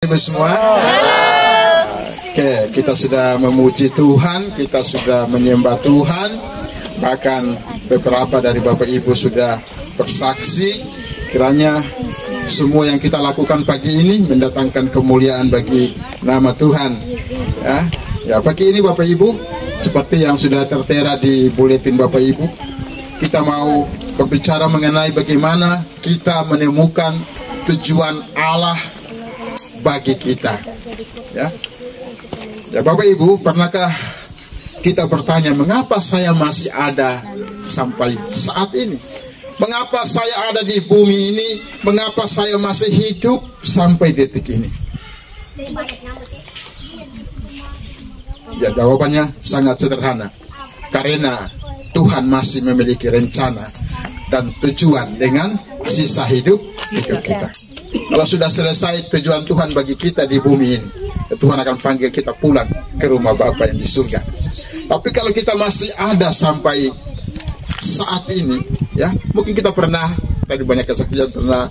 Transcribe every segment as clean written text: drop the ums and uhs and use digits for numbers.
Ibu semua. Oke, kita sudah memuji Tuhan, kita sudah menyembah Tuhan. Bahkan beberapa dari Bapak Ibu sudah bersaksi. Kiranya semua yang kita lakukan pagi ini mendatangkan kemuliaan bagi nama Tuhan. Ya, pagi ini Bapak Ibu, seperti yang sudah tertera di buletin Bapak Ibu, kita mau berbicara mengenai bagaimana kita menemukan tujuan Allah bagi kita. Ya Bapak Ibu, pernahkah kita bertanya, mengapa saya masih ada sampai saat ini? Mengapa saya ada di bumi ini? Mengapa saya masih hidup sampai detik ini? Ya, jawabannya sangat sederhana. Karena Tuhan masih memiliki rencana dan tujuan dengan sisa hidup kita. Kalau sudah selesai tujuan Tuhan bagi kita di bumi ini, Tuhan akan panggil kita pulang ke rumah Bapa yang di surga. Tapi kalau kita masih ada sampai saat ini, ya, mungkin kita pernah, tadi banyak kesaksian, pernah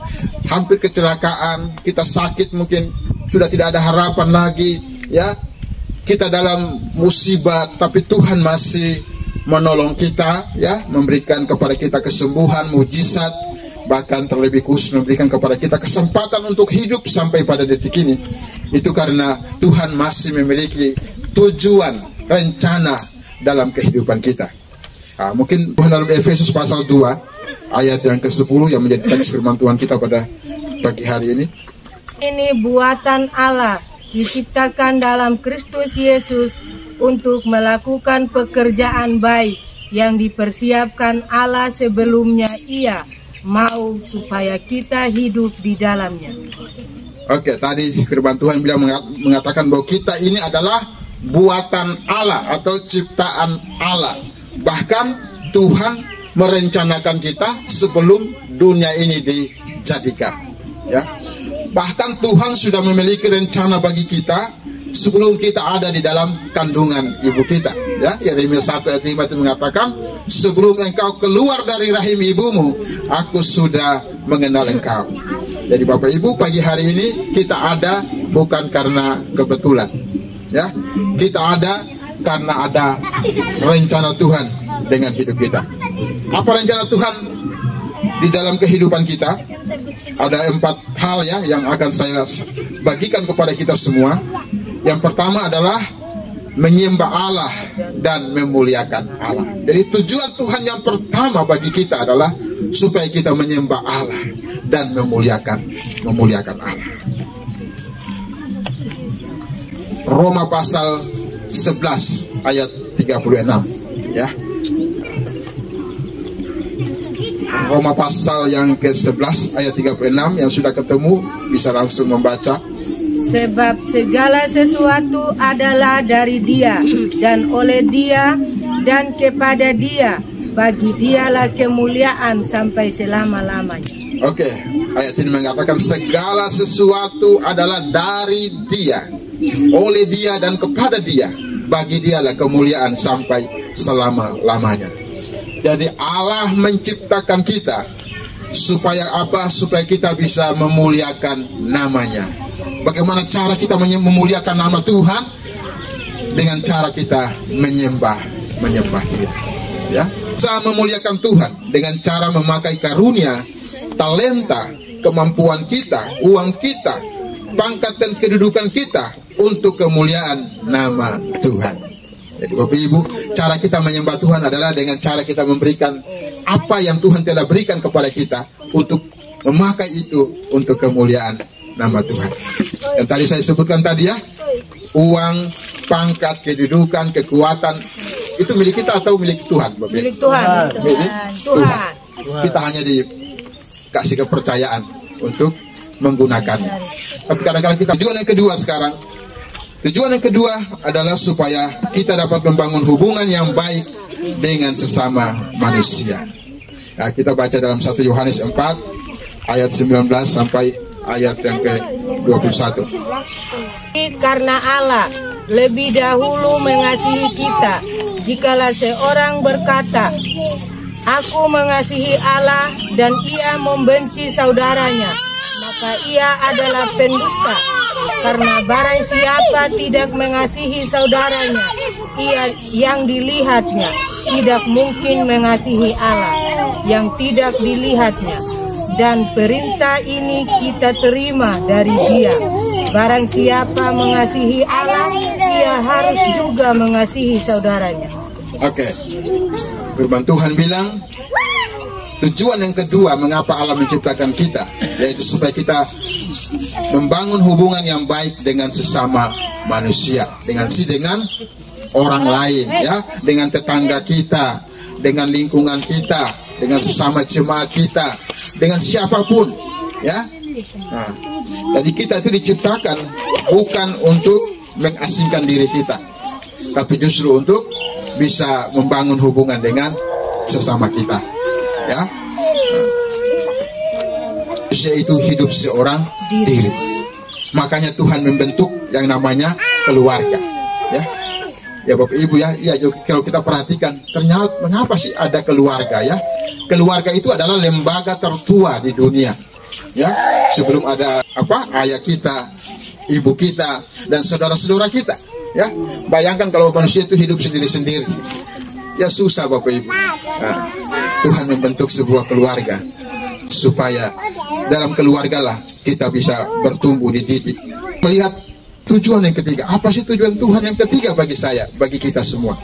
hampir kecelakaan, kita sakit, mungkin sudah tidak ada harapan lagi, ya, kita dalam musibah, tapi Tuhan masih menolong kita, ya, memberikan kepada kita kesembuhan, mujizat, bahkan terlebih khusus memberikan kepada kita kesempatan untuk hidup sampai pada detik ini. Itu karena Tuhan masih memiliki tujuan, rencana dalam kehidupan kita. Mungkin Tuhan dalam Efesus pasal 2 ayat yang ke-10 yang menjadi teks firman Tuhan kita pada pagi hari ini. Ini buatan Allah, diciptakan dalam Kristus Yesus untuk melakukan pekerjaan baik yang dipersiapkan Allah sebelumnya Ia mau supaya kita hidup di dalamnya. Oke, tadi firman Tuhan bilang mengatakan bahwa kita ini adalah buatan Allah atau ciptaan Allah. Bahkan Tuhan merencanakan kita sebelum dunia ini dijadikan. Ya, bahkan Tuhan sudah memiliki rencana bagi kita sebelum kita ada di dalam kandungan ibu kita. Ya, Yeremia 1 ayat 5 itu mengatakan, sebelum engkau keluar dari rahim ibumu, aku sudah mengenal engkau. Jadi Bapak Ibu, pagi hari ini kita ada bukan karena kebetulan, ya, kita ada karena ada rencana Tuhan dengan hidup kita. Apa rencana Tuhan di dalam kehidupan kita? Ada 4 hal, ya, yang akan saya bagikan kepada kita semua. Yang pertama adalah menyembah Allah dan memuliakan Allah. Jadi tujuan Tuhan yang pertama bagi kita adalah supaya kita menyembah Allah dan memuliakan Allah. Roma pasal 11 ayat 36, ya. Roma pasal yang ke-11 ayat 36, yang sudah ketemu bisa langsung membaca. Sebab segala sesuatu adalah dari Dia, dan oleh Dia, dan kepada Dia. Bagi Dialah kemuliaan sampai selama-lamanya. Oke, ayat ini mengatakan segala sesuatu adalah dari Dia, oleh Dia, dan kepada Dia. Bagi Dialah kemuliaan sampai selama-lamanya. Jadi Allah menciptakan kita supaya apa? Supaya kita bisa memuliakan namanya. Bagaimana cara kita memuliakan nama Tuhan? Dengan cara kita menyembah Dia, ya. Bisa memuliakan Tuhan dengan cara memakai karunia, talenta, kemampuan kita, uang kita, pangkat dan kedudukan kita untuk kemuliaan nama Tuhan. Jadi Bapak Ibu, cara kita menyembah Tuhan adalah dengan cara kita memberikan apa yang Tuhan telah berikan kepada kita untuk memakai itu untuk kemuliaan nama Tuhan. Dan tadi saya sebutkan tadi, ya, uang, pangkat, kedudukan, kekuatan, itu milik kita atau milik Tuhan? Milik Tuhan. Milik Tuhan. Kita hanya dikasih kepercayaan untuk menggunakannya. Tapi kadang-kadang kita, tujuan yang kedua adalah supaya kita dapat membangun hubungan yang baik dengan sesama manusia. Nah, kita baca dalam 1 Yohanes 4 ayat 19 sampai ayat yang ke-21. Karena Allah lebih dahulu mengasihi kita, jikalau seorang berkata, aku mengasihi Allah dan ia membenci saudaranya, maka ia adalah pendusta. Karena barang siapa tidak mengasihi saudaranya, ia yang dilihatnya tidak mungkin mengasihi Allah yang tidak dilihatnya. Dan perintah ini kita terima dari Dia. Barang siapa mengasihi Allah, ia harus juga mengasihi saudaranya. Oke. Firman Tuhan bilang, tujuan yang kedua mengapa Allah menciptakan kita, yaitu supaya kita membangun hubungan yang baik dengan sesama manusia, dengan orang lain, ya, dengan tetangga kita, dengan lingkungan kita, dengan sesama jemaat kita, dengan siapapun, ya. Nah, jadi kita itu diciptakan bukan untuk mengasingkan diri kita, tapi justru untuk bisa membangun hubungan dengan sesama kita, ya. Manusia itu hidup seorang diri. Makanya Tuhan membentuk yang namanya keluarga, ya. Ya Bapak Ibu, ya, kalau kita perhatikan, ternyata mengapa sih ada keluarga, ya? Keluarga itu adalah lembaga tertua di dunia, ya. Sebelum ada ayah kita, ibu kita, dan saudara-saudara kita, ya. Bayangkan kalau manusia itu hidup sendiri-sendiri, ya susah Bapak Ibu. Nah, Tuhan membentuk sebuah keluarga supaya dalam keluarga lah kita bisa bertumbuh, dididik. Melihat tujuan yang ketiga, apa sih tujuan Tuhan yang ketiga bagi saya, bagi kita semua?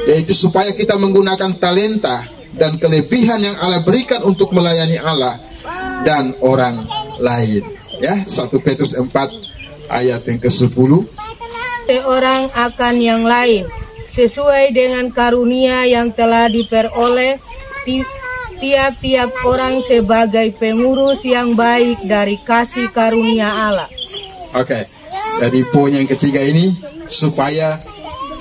Yaitu supaya kita menggunakan talenta dan kelebihan yang Allah berikan untuk melayani Allah dan orang lain. Ya, 1 Petrus 4 ayat yang ke-10. Seorang akan yang lain, sesuai dengan karunia yang telah diperoleh tiap-tiap orang sebagai pengurus yang baik dari kasih karunia Allah. Oke. Jadi poin yang ketiga ini, supaya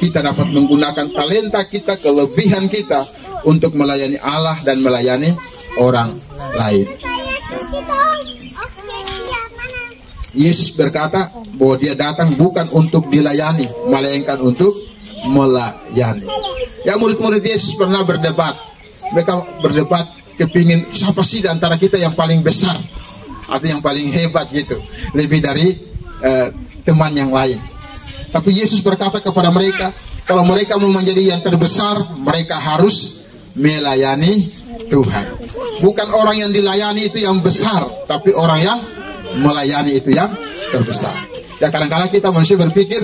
kita dapat menggunakan talenta kita, kelebihan kita untuk melayani Allah dan melayani orang lain. Yesus berkata bahwa Dia datang bukan untuk dilayani, melainkan untuk melayani. Ya, murid-murid Yesus pernah berdebat. Mereka berdebat kepingin siapa sih di antara kita yang paling besar atau yang paling hebat gitu, lebih dari teman yang lain. Tapi Yesus berkata kepada mereka, kalau mereka mau menjadi yang terbesar, mereka harus melayani Tuhan. Bukan orang yang dilayani itu yang besar, tapi orang yang melayani itu yang terbesar. Ya, kadang-kadang kita manusia berpikir,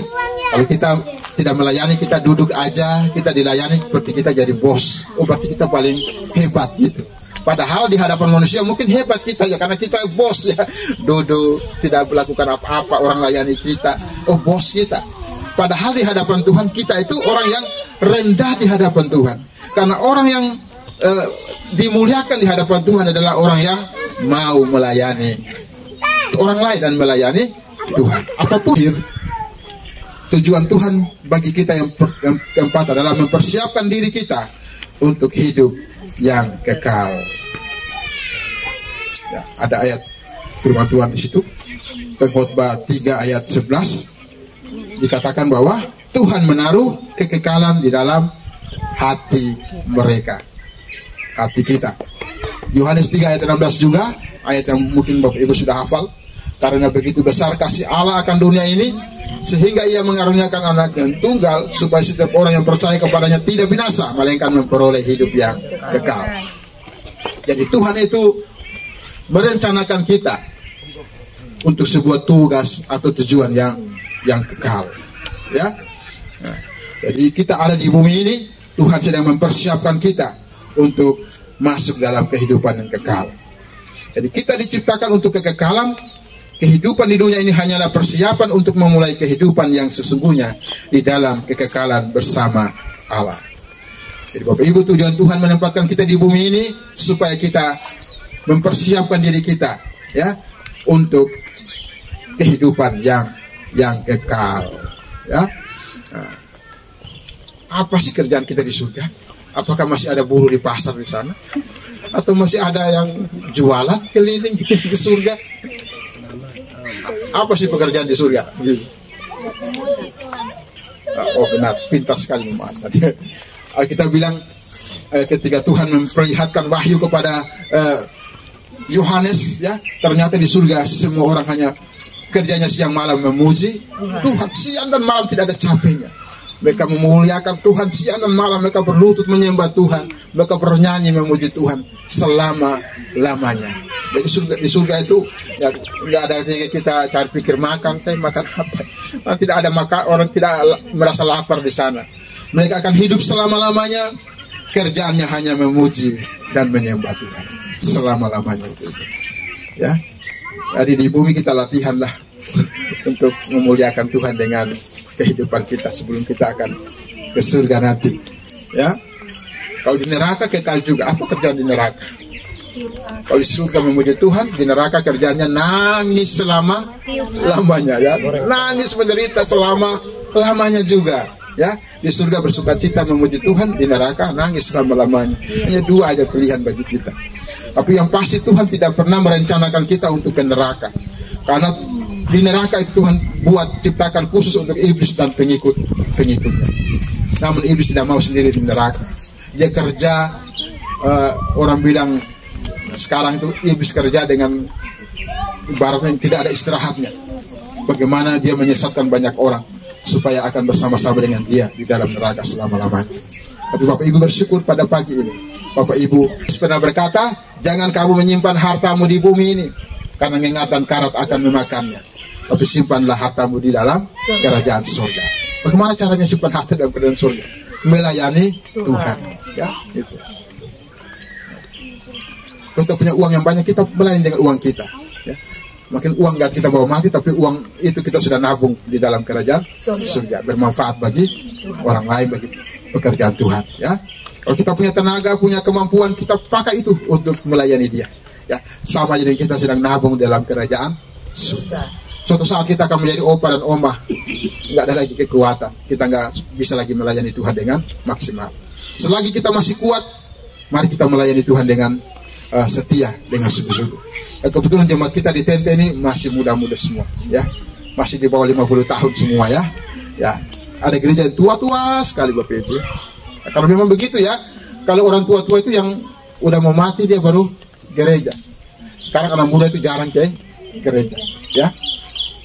kalau kita tidak melayani, kita duduk aja, kita dilayani seperti kita jadi bos. Oh, berarti kita paling hebat gitu. Padahal di hadapan manusia mungkin hebat kita, ya, karena kita bos, ya, duduk tidak melakukan apa-apa, orang layani kita, oh bos kita. Padahal di hadapan Tuhan kita itu orang yang rendah di hadapan Tuhan. Karena orang yang dimuliakan di hadapan Tuhan adalah orang yang mau melayani orang lain dan melayani Tuhan. Apapun tujuan Tuhan bagi kita yang keempat adalah mempersiapkan diri kita untuk hidup yang kekal. Ya, ada ayat firman Tuhan di situ, Pengkhotbah 3 ayat 11, dikatakan bahwa Tuhan menaruh kekekalan di dalam hati mereka, hati kita. Yohanes 3 ayat 16 juga, ayat yang mungkin Bapak Ibu sudah hafal. Karena begitu besar kasih Allah akan dunia ini, sehingga Ia mengaruniakan anak yang tunggal, supaya setiap orang yang percaya kepadanya tidak binasa, melainkan memperoleh hidup yang kekal. Jadi Tuhan itu merencanakan kita untuk sebuah tugas atau tujuan yang kekal, ya. Nah, jadi kita ada di bumi ini, Tuhan sedang mempersiapkan kita untuk masuk dalam kehidupan yang kekal. Jadi kita diciptakan untuk kekekalan. Kehidupan di dunia ini hanyalah persiapan untuk memulai kehidupan yang sesungguhnya di dalam kekekalan bersama Allah. Jadi Bapak Ibu, tujuan Tuhan menempatkan kita di bumi ini supaya kita mempersiapkan diri kita, ya, untuk kehidupan yang kekal, ya. Nah, apa sih kerjaan kita di surga? Apakah masih ada buruh di pasar di sana? Atau masih ada yang jualan keliling di surga? Apa sih pekerjaan di surga? Oh benar, pintar sekali Mas. Kita bilang ketika Tuhan memperlihatkan wahyu kepada Yohanes, ya, ternyata di surga semua orang hanya kerjanya siang malam memuji Tuhan, siang dan malam tidak ada capeknya. Mereka memuliakan Tuhan siang dan malam, mereka berlutut menyembah Tuhan, mereka bernyanyi memuji Tuhan selama-lamanya. Jadi di surga itu ya, nggak ada kita cari pikir makan, saya makan apa. Nah, tidak ada orang tidak merasa lapar di sana. Mereka akan hidup selama-lamanya, kerjaannya hanya memuji dan menyembah Tuhan selama-lamanya itu. Ya, jadi di bumi kita latihanlah untuk memuliakan Tuhan dengan kehidupan kita sebelum kita akan ke surga nanti. Ya, kalau di neraka kekal juga. Apa kerjaan di neraka? Kalau di surga memuji Tuhan, di neraka kerjanya nangis selama-lamanya, ya. Nangis menderita selama-lamanya juga, ya. Di surga bersukacita memuji Tuhan, di neraka nangis selama-lamanya. Hanya dua aja pilihan bagi kita. Tapi yang pasti Tuhan tidak pernah merencanakan kita untuk ke neraka. Karena di neraka itu Tuhan ciptakan khusus untuk iblis dan pengikutnya. Namun iblis tidak mau sendiri di neraka. Dia kerja, orang bilang sekarang itu iblis kerja dengan ibaratnya tidak ada istirahatnya. Bagaimana dia menyesatkan banyak orang supaya akan bersama-sama dengan dia di dalam neraka selama-lamanya. Tapi Bapak Ibu bersyukur pada pagi ini. Bapak Ibu pernah berkata, jangan kamu menyimpan hartamu di bumi ini, karena ngengat dan karat akan memakannya. Tapi simpanlah hartamu di dalam kerajaan surga. Bagaimana caranya simpan harta dalam kerajaan surga? Melayani Tuhan. Ya, itu. Kita punya uang yang banyak, kita melayani dengan uang kita. Ya. Makin uang gak kita bawa mati, tapi uang itu kita sudah nabung di dalam kerajaan surga. Bermanfaat bagi orang lain, bagi pekerjaan Tuhan. Ya. Kalau kita punya tenaga, punya kemampuan, kita pakai itu untuk melayani Dia. Ya, sama jadi kita sedang nabung dalam kerajaan surga. Suatu saat kita akan menjadi opa dan oma, nggak ada lagi kekuatan, kita nggak bisa lagi melayani Tuhan dengan maksimal. Selagi kita masih kuat, mari kita melayani Tuhan dengan setia, dengan sungguh-sungguh. Kebetulan jemaat kita di Tente ini masih muda-muda semua, ya, masih di bawah 50 tahun semua, ya. Ya, ada gereja yang tua-tua sekali Bapak Ibu. Ya, kalau memang begitu ya, kalau orang tua-tua itu yang udah mau mati dia baru gereja. Sekarang anak muda itu jarang ke gereja, ya.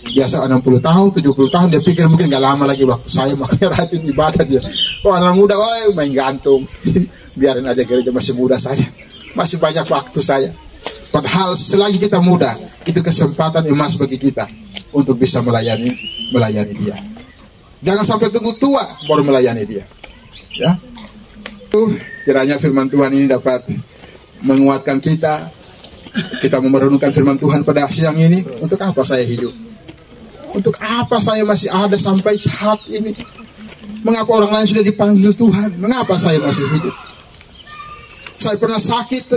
Biasa 60 tahun, 70 tahun dia pikir mungkin gak lama lagi waktu saya, makanya rajin ibadah dia. Oh anak muda, oh main gantung. Biarin aja gereja, masih muda saya, masih banyak waktu saya. Padahal selagi kita muda, itu kesempatan emas bagi kita untuk bisa melayani Dia. Jangan sampai tunggu tua baru melayani Dia. Ya, kiranya firman Tuhan ini dapat menguatkan kita. Kita merenungkan firman Tuhan pada siang ini. Untuk apa saya hidup? Untuk apa saya masih ada sampai saat ini? Mengapa orang lain sudah dipanggil Tuhan? Mengapa saya masih hidup? Saya pernah sakit,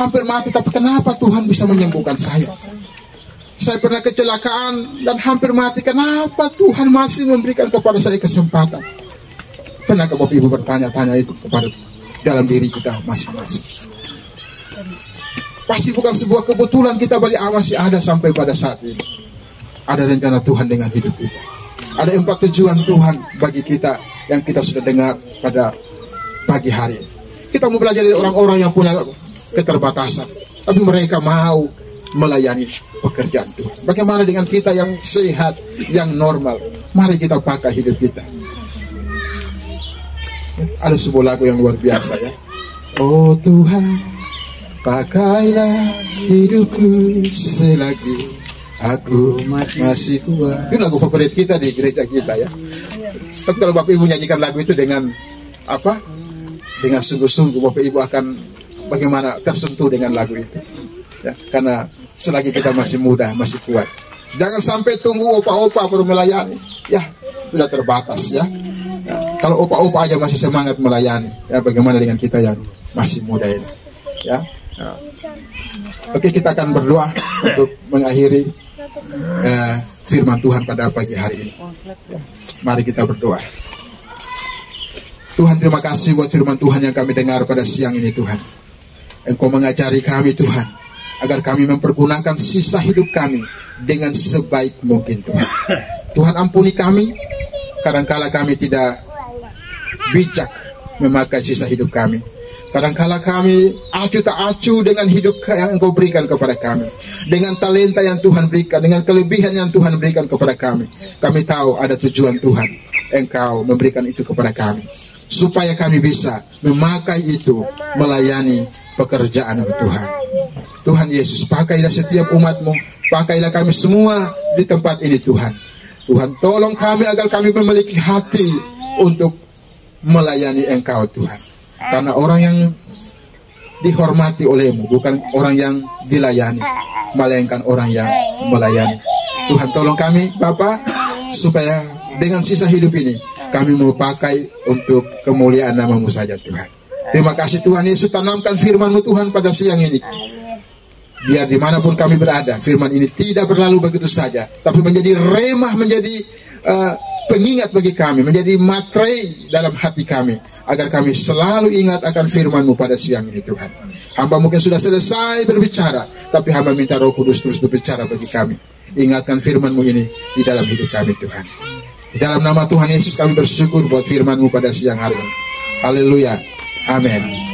hampir mati, tapi kenapa Tuhan bisa menyembuhkan saya? Saya pernah kecelakaan dan hampir mati, kenapa Tuhan masih memberikan kepada saya kesempatan? Pernahkah Bapak Ibu bertanya-tanya itu kepada dalam diri kita masing-masing? Pasti bukan sebuah kebetulan kita masih ada sampai pada saat ini. Ada rencana Tuhan dengan hidup kita. Ada 4 tujuan Tuhan bagi kita yang kita sudah dengar pada pagi hari. Kita mau belajar dari orang-orang yang punya keterbatasan, tapi mereka mau melayani pekerjaan Tuhan. Bagaimana dengan kita yang sehat, yang normal? Mari kita pakai hidup kita. Ada sebuah lagu yang luar biasa, ya. Oh Tuhan, pakailah hidupku selagi aku masih kuat. Itu lagu favorit kita di gereja kita, ya. Tapi kalau Bapak Ibu nyanyikan lagu itu dengan apa? Dengan sungguh-sungguh, Bapak Ibu akan bagaimana tersentuh dengan lagu itu, ya. Karena selagi kita masih muda, masih kuat. Jangan sampai tunggu opa-opa baru melayani. Ya, sudah terbatas, ya. Kalau opa-opa aja masih semangat melayani, ya, bagaimana dengan kita yang masih muda ini, ya. Oke, kita akan berdoa untuk mengakhiri firman Tuhan pada pagi hari ini. Ya, mari kita berdoa. Tuhan, terima kasih buat firman Tuhan yang kami dengar pada siang ini, Tuhan. Engkau mengajari kami, Tuhan, agar kami mempergunakan sisa hidup kami dengan sebaik mungkin, Tuhan. Tuhan, ampuni kami, kadangkala kami tidak bijak memakai sisa hidup kami. Kadangkala kami acuh tak acuh dengan hidup yang Engkau berikan kepada kami, dengan talenta yang Tuhan berikan, dengan kelebihan yang Tuhan berikan kepada kami. Kami tahu ada tujuan Tuhan, Engkau memberikan itu kepada kami, supaya kami bisa memakai itu melayani pekerjaan Tuhan. Tuhan Yesus, pakailah setiap umat-Mu, pakailah kami semua di tempat ini Tuhan. Tuhan, tolong kami agar kami memiliki hati untuk melayani Engkau Tuhan. Karena orang yang dihormati oleh-Mu bukan orang yang dilayani, melainkan orang yang melayani. Tuhan, tolong kami Bapa, supaya dengan sisa hidup ini kami mau pakai untuk kemuliaan nama-Mu saja Tuhan. Terima kasih Tuhan Yesus, tanamkan firman-Mu Tuhan pada siang ini. Biar dimanapun kami berada, firman ini tidak berlalu begitu saja, tapi menjadi remah, menjadi pengingat bagi kami, menjadi materai dalam hati kami, agar kami selalu ingat akan firman-Mu pada siang ini Tuhan. Hamba mungkin sudah selesai berbicara, tapi hamba minta Roh Kudus terus berbicara bagi kami. Ingatkan firman-Mu ini di dalam hidup kami Tuhan. Di dalam nama Tuhan Yesus kami bersyukur buat firman-Mu pada siang hari ini. Haleluya. Amin.